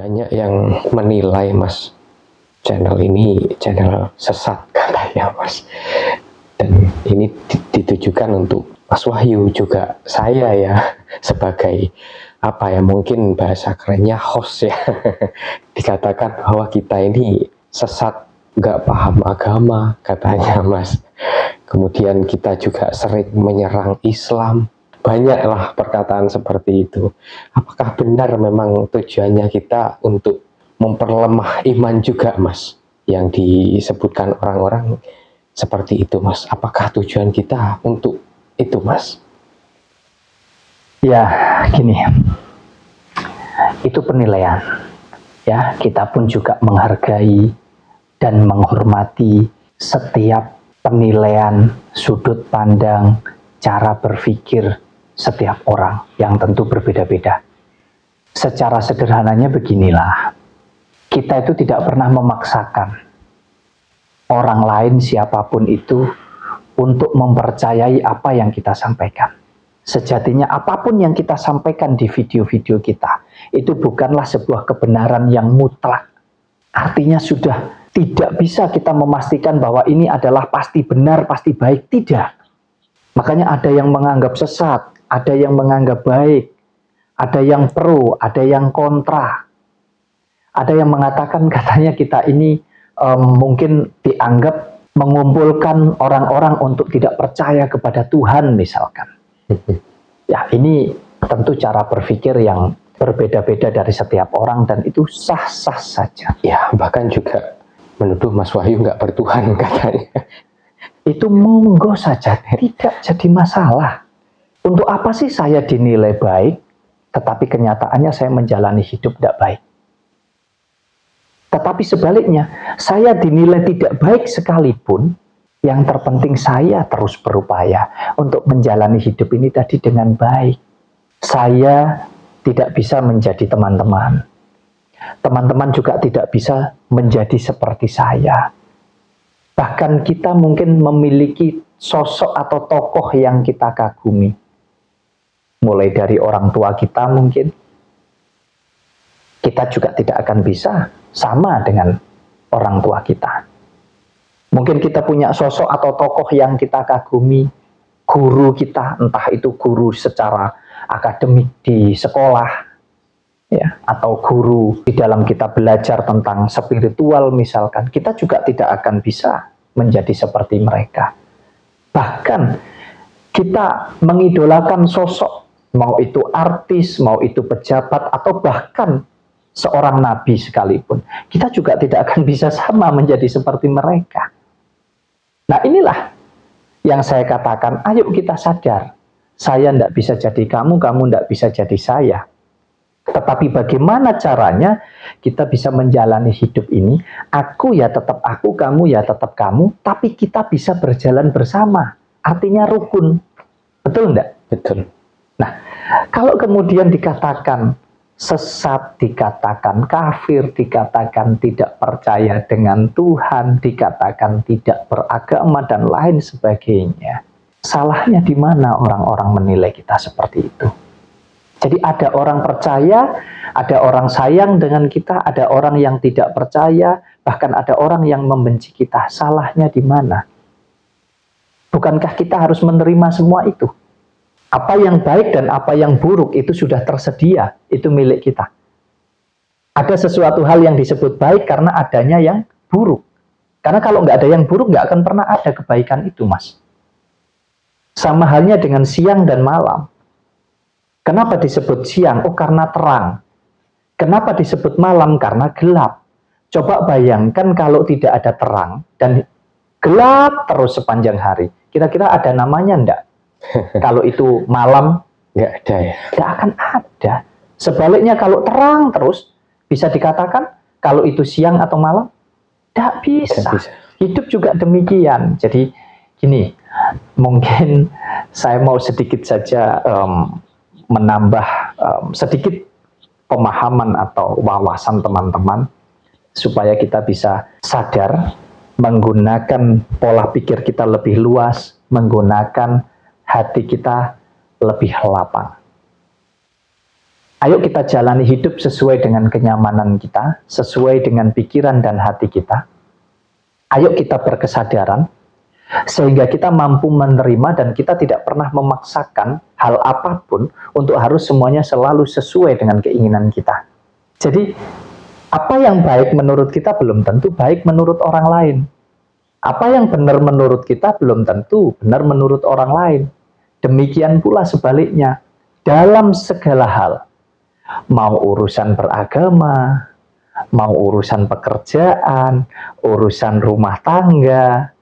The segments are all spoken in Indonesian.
Banyak yang menilai Mas, channel ini channel sesat katanya Mas. Dan ini ditujukan untuk Mas Wahyu juga saya ya, sebagai apa ya, mungkin bahasa kerennya host ya. Dikatakan bahwa kita ini sesat, nggak paham agama katanya Mas. Kemudian kita juga sering menyerang Islam. Banyaklah perkataan seperti itu. Apakah benar memang tujuannya kita untuk memperlemah iman juga Mas? Yang disebutkan orang-orang seperti itu Mas. Apakah tujuan kita untuk itu Mas? Ya, gini. Itu penilaian. Ya, kita pun juga menghargai dan menghormati setiap penilaian, sudut pandang, cara berpikir setiap orang yang tentu berbeda-beda. Secara sederhananya beginilah, kita itu tidak pernah memaksakan orang lain siapapun itu untuk mempercayai apa yang kita sampaikan. Sejatinya apapun yang kita sampaikan di video-video kita, itu bukanlah sebuah kebenaran yang mutlak. Artinya sudah tidak bisa kita memastikan bahwa ini adalah pasti benar, pasti baik. Tidak. Makanya ada yang menganggap sesat, ada yang menganggap baik, ada yang pro, ada yang kontra. Ada yang mengatakan katanya kita ini mungkin dianggap mengumpulkan orang-orang untuk tidak percaya kepada Tuhan misalkan. Ya, ini tentu cara berpikir yang berbeda-beda dari setiap orang dan itu sah-sah saja. Ya, bahkan juga menuduh Mas Wahyu nggak bertuhan katanya. Itu monggo saja, tidak jadi masalah. Untuk apa sih saya dinilai baik, tetapi kenyataannya saya menjalani hidup tidak baik? Tetapi sebaliknya, saya dinilai tidak baik sekalipun, yang terpenting saya terus berupaya untuk menjalani hidup ini tadi dengan baik. Saya tidak bisa menjadi teman-teman. Teman-teman juga tidak bisa menjadi seperti saya. Bahkan kita mungkin memiliki sosok atau tokoh yang kita kagumi. Mulai dari orang tua kita mungkin. Kita juga tidak akan bisa sama dengan orang tua kita. Mungkin kita punya sosok atau tokoh yang kita kagumi. Guru kita, entah itu guru secara akademik di sekolah, ya, atau guru di dalam kita belajar tentang spiritual misalkan, kita juga tidak akan bisa menjadi seperti mereka. Bahkan kita mengidolakan sosok, mau itu artis, mau itu pejabat, atau bahkan seorang nabi sekalipun, kita juga tidak akan bisa sama menjadi seperti mereka. Nah, inilah yang saya katakan, ayo kita sadar, saya tidak bisa jadi kamu, kamu tidak bisa jadi saya. Tetapi bagaimana caranya kita bisa menjalani hidup ini? Aku ya tetap aku, kamu ya tetap kamu, tapi kita bisa berjalan bersama. Artinya rukun. Betul enggak? Betul. Nah, kalau kemudian dikatakan sesat, dikatakan kafir, dikatakan tidak percaya dengan Tuhan, dikatakan tidak beragama, dan lain sebagainya, salahnya di mana orang-orang menilai kita seperti itu? Jadi ada orang percaya, ada orang sayang dengan kita, ada orang yang tidak percaya, bahkan ada orang yang membenci kita. Salahnya di mana? Bukankah kita harus menerima semua itu? Apa yang baik dan apa yang buruk itu sudah tersedia, itu milik kita. Ada sesuatu hal yang disebut baik karena adanya yang buruk. Karena kalau nggak ada yang buruk, nggak akan pernah ada kebaikan itu, Mas. Sama halnya dengan siang dan malam. Kenapa disebut siang? Oh, karena terang. Kenapa disebut malam? Karena gelap. Coba bayangkan kalau tidak ada terang dan gelap terus sepanjang hari. Kira-kira ada namanya enggak? Kalau itu malam, nggak ada ya? Nggak akan ada. Sebaliknya kalau terang terus, bisa dikatakan kalau itu siang atau malam? Nggak bisa. Hidup juga demikian. Jadi gini, mungkin saya mau sedikit saja menambah sedikit pemahaman atau wawasan teman-teman supaya kita bisa sadar menggunakan pola pikir kita lebih luas, menggunakan hati kita lebih lapang. Ayo kita jalani hidup sesuai dengan kenyamanan kita, sesuai dengan pikiran dan hati kita. Ayo kita berkesadaran, sehingga kita mampu menerima dan kita tidak pernah memaksakan hal apapun untuk harus semuanya selalu sesuai dengan keinginan kita. Jadi, apa yang baik menurut kita belum tentu baik menurut orang lain. Apa yang benar menurut kita belum tentu benar menurut orang lain. Demikian pula sebaliknya, dalam segala hal, mau urusan beragama, mau urusan pekerjaan, urusan rumah tangga,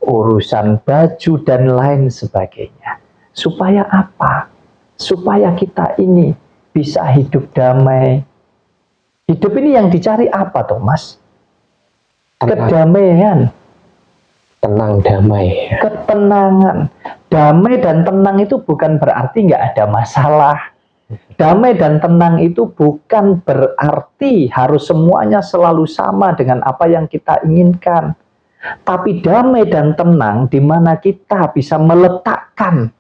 urusan baju, dan lain sebagainya. Supaya apa? Supaya kita ini bisa hidup damai. Hidup ini yang dicari apa, Thomas? Kedamaian. Tenang, damai. Ketenangan. Damai dan tenang itu bukan berarti nggak ada masalah. Damai dan tenang itu bukan berarti harus semuanya selalu sama dengan apa yang kita inginkan. Tapi damai dan tenang di mana kita bisa meletakkan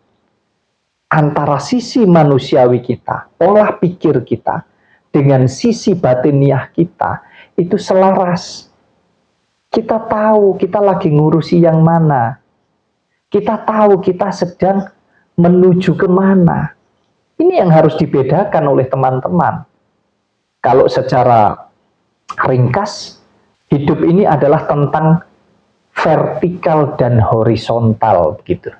antara sisi manusiawi kita, pola pikir kita, dengan sisi batiniah kita, itu selaras. Kita tahu kita lagi ngurusi yang mana. Kita tahu kita sedang menuju kemana. Ini yang harus dibedakan oleh teman-teman. Kalau secara ringkas, hidup ini adalah tentang vertikal dan horizontal, begitu.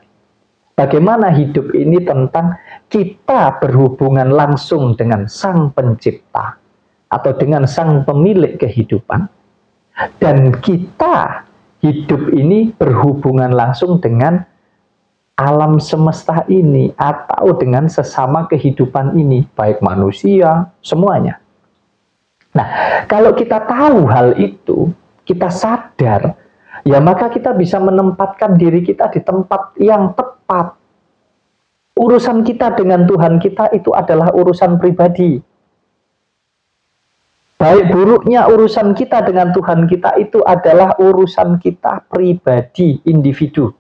Bagaimana hidup ini tentang kita berhubungan langsung dengan Sang Pencipta atau dengan Sang Pemilik kehidupan, dan kita hidup ini berhubungan langsung dengan alam semesta ini atau dengan sesama kehidupan ini, baik manusia, semuanya. Nah, kalau kita tahu hal itu, kita sadar, ya maka kita bisa menempatkan diri kita di tempat yang tepat. Urusan kita dengan Tuhan kita itu adalah urusan pribadi. Baik buruknya urusan kita dengan Tuhan kita itu adalah urusan kita pribadi, individu.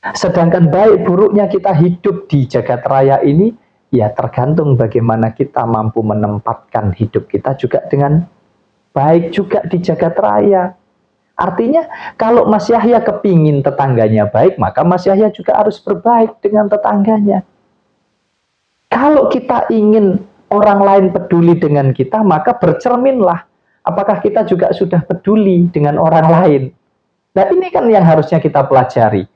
Sedangkan baik buruknya kita hidup di jagat raya ini, ya tergantung bagaimana kita mampu menempatkan hidup kita juga dengan baik juga di jagat raya. Artinya, kalau Mas Yahya kepingin tetangganya baik, maka Mas Yahya juga harus berbaik dengan tetangganya. Kalau kita ingin orang lain peduli dengan kita, maka bercerminlah apakah kita juga sudah peduli dengan orang lain. Nah, ini kan yang harusnya kita pelajari.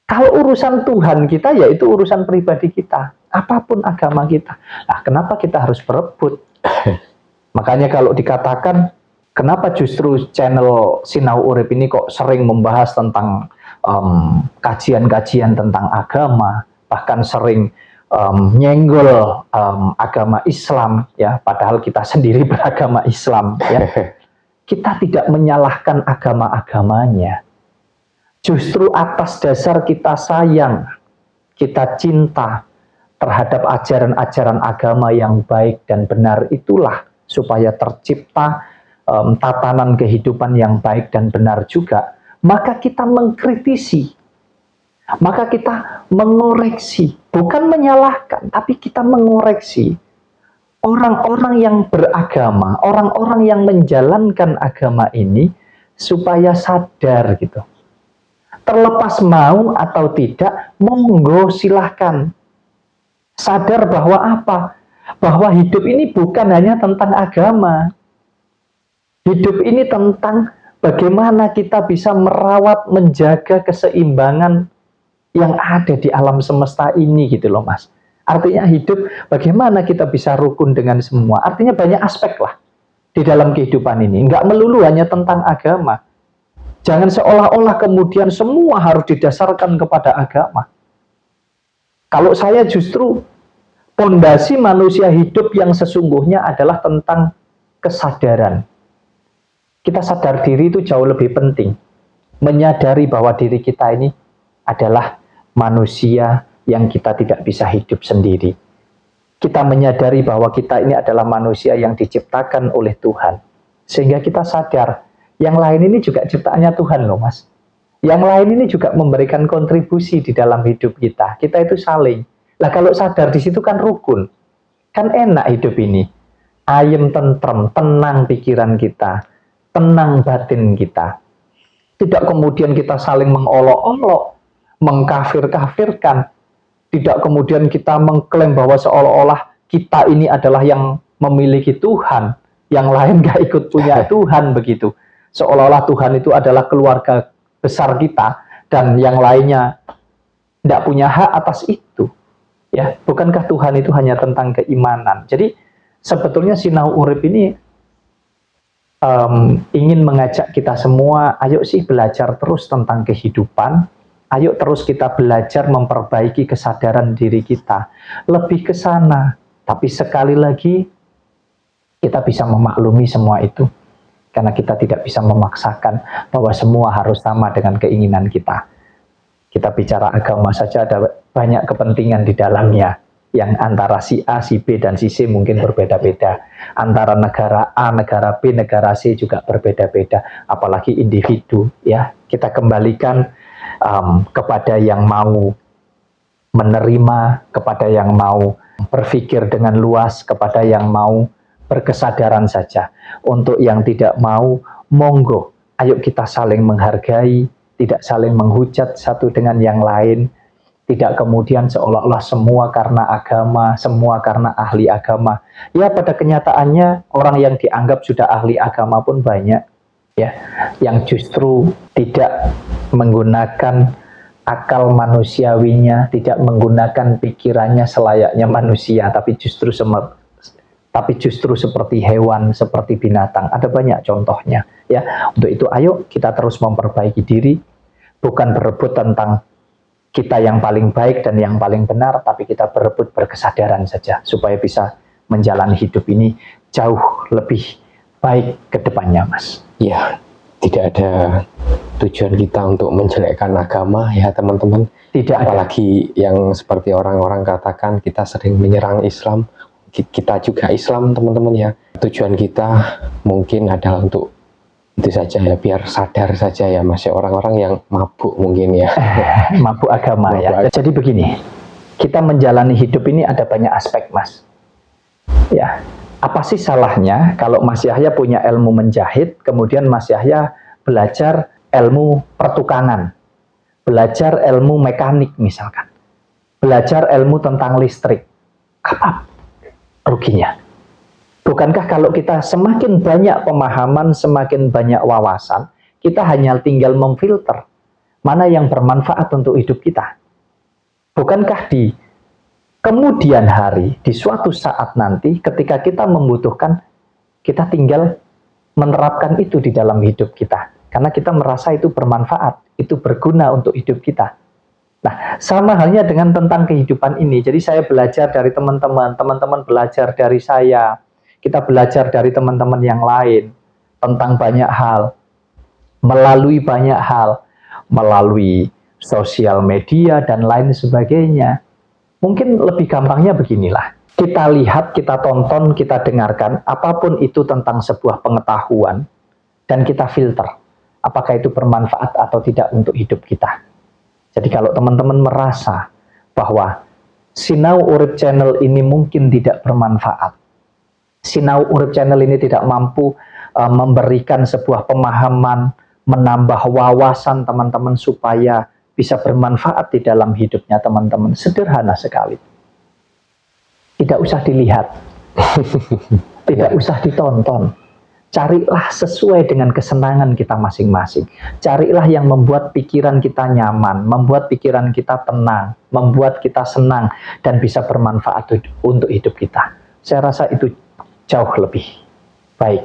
Kalau urusan Tuhan kita, yaitu urusan pribadi kita. Apapun agama kita. Nah, kenapa kita harus berebut? Makanya kalau dikatakan, kenapa justru channel Sinau Urip ini kok sering membahas tentang kajian-kajian tentang agama, bahkan sering nyenggol agama Islam, ya, padahal kita sendiri beragama Islam, ya. Kita tidak menyalahkan agama-agamanya. Justru atas dasar kita sayang, kita cinta terhadap ajaran-ajaran agama yang baik dan benar, itulah supaya tercipta tatanan kehidupan yang baik dan benar juga. Maka kita mengkritisi, maka kita mengoreksi, bukan menyalahkan, tapi kita mengoreksi orang-orang yang beragama, orang-orang yang menjalankan agama ini supaya sadar gitu. Terlepas mau atau tidak, monggo silahkan. Sadar bahwa apa? Bahwa hidup ini bukan hanya tentang agama. Hidup ini tentang bagaimana kita bisa merawat, menjaga keseimbangan yang ada di alam semesta ini, gitu loh Mas. Artinya hidup, bagaimana kita bisa rukun dengan semua. Artinya banyak aspek lah di dalam kehidupan ini. Nggak melulu hanya tentang agama. Jangan seolah-olah kemudian semua harus didasarkan kepada agama. Kalau saya justru, pondasi manusia hidup yang sesungguhnya adalah tentang kesadaran. Kita sadar diri itu jauh lebih penting. Menyadari bahwa diri kita ini adalah manusia yang kita tidak bisa hidup sendiri. Kita menyadari bahwa kita ini adalah manusia yang diciptakan oleh Tuhan. Sehingga kita sadar, yang lain ini juga ciptaannya Tuhan loh Mas. Yang lain ini juga memberikan kontribusi di dalam hidup kita. Kita itu saling. Lah kalau sadar di situ kan rukun. Kan enak hidup ini. Ayem tentrem, tenang pikiran kita, tenang batin kita. Tidak kemudian kita saling mengolok-olok, mengkafir-kafirkan. Tidak kemudian kita mengklaim bahwa seolah-olah kita ini adalah yang memiliki Tuhan, yang lain gak ikut punya Tuhan begitu. Seolah-olah Tuhan itu adalah keluarga besar kita dan yang lainnya tidak punya hak atas itu. Ya, bukankah Tuhan itu hanya tentang keimanan? Jadi sebetulnya Sinau Urip ini ingin mengajak kita semua, ayo sih belajar terus tentang kehidupan, ayo terus kita belajar memperbaiki kesadaran diri kita, lebih ke sana. Tapi sekali lagi, kita bisa memaklumi semua itu, karena kita tidak bisa memaksakan bahwa semua harus sama dengan keinginan kita. Kita bicara agama saja ada banyak kepentingan di dalamnya, yang antara si A, si B, dan si C mungkin berbeda-beda. Antara negara A, negara B, negara C juga berbeda-beda. Apalagi individu, ya. Kita kembalikan kepada yang mau menerima, kepada yang mau berpikir dengan luas, kepada yang mau berkesadaran saja. Untuk yang tidak mau, monggo. Ayo kita saling menghargai, tidak saling menghujat satu dengan yang lain. Tidak kemudian seolah-olah semua karena agama, semua karena ahli agama. Ya, pada kenyataannya orang yang dianggap sudah ahli agama pun banyak, ya, yang justru tidak menggunakan akal manusiawinya, tidak menggunakan pikirannya selayaknya manusia, tapi justru seperti hewan, seperti binatang. Ada banyak contohnya, ya. Untuk itu ayo kita terus memperbaiki diri, bukan berebut tentang kita yang paling baik dan yang paling benar, tapi kita berebut berkesadaran saja, supaya bisa menjalani hidup ini jauh lebih baik ke depannya, Mas. Ya, tidak ada tujuan kita untuk menjelekkan agama, ya teman-teman. Tidak ada. Apalagi yang seperti orang-orang katakan kita sering menyerang Islam. Kita juga Islam, teman-teman, ya. Tujuan kita mungkin adalah untuk itu saja, ya, biar sadar saja, ya Mas, ya, orang-orang yang mabuk mungkin, ya. Mabuk agama, ya. Jadi begini, kita menjalani hidup ini ada banyak aspek, Mas. Ya, apa sih salahnya kalau Mas Yahya punya ilmu menjahit, kemudian Mas Yahya belajar ilmu pertukangan, belajar ilmu mekanik misalkan, belajar ilmu tentang listrik, apa ruginya? Bukankah kalau kita semakin banyak pemahaman, semakin banyak wawasan, kita hanya tinggal memfilter mana yang bermanfaat untuk hidup kita? Bukankah di kemudian hari, di suatu saat nanti, ketika kita membutuhkan, kita tinggal menerapkan itu di dalam hidup kita. Karena kita merasa itu bermanfaat, itu berguna untuk hidup kita. Nah, sama halnya dengan tentang kehidupan ini. Jadi saya belajar dari teman-teman, teman-teman belajar dari saya. Kita belajar dari teman-teman yang lain tentang banyak hal, melalui banyak hal, melalui sosial media dan lain sebagainya. Mungkin lebih gampangnya beginilah. Kita lihat, kita tonton, kita dengarkan, apapun itu tentang sebuah pengetahuan, dan kita filter. Apakah itu bermanfaat atau tidak untuk hidup kita. Jadi kalau teman-teman merasa bahwa Sinau Urip Channel ini mungkin tidak bermanfaat, Sinau Urip Channel ini tidak mampu memberikan sebuah pemahaman, menambah wawasan teman-teman supaya bisa bermanfaat di dalam hidupnya teman-teman. Sederhana sekali. Tidak usah dilihat. Tidak usah ditonton. Carilah sesuai dengan kesenangan kita masing-masing. Carilah yang membuat pikiran kita nyaman, membuat pikiran kita tenang, membuat kita senang, dan bisa bermanfaat untuk hidup kita. Saya rasa itu jauh lebih baik.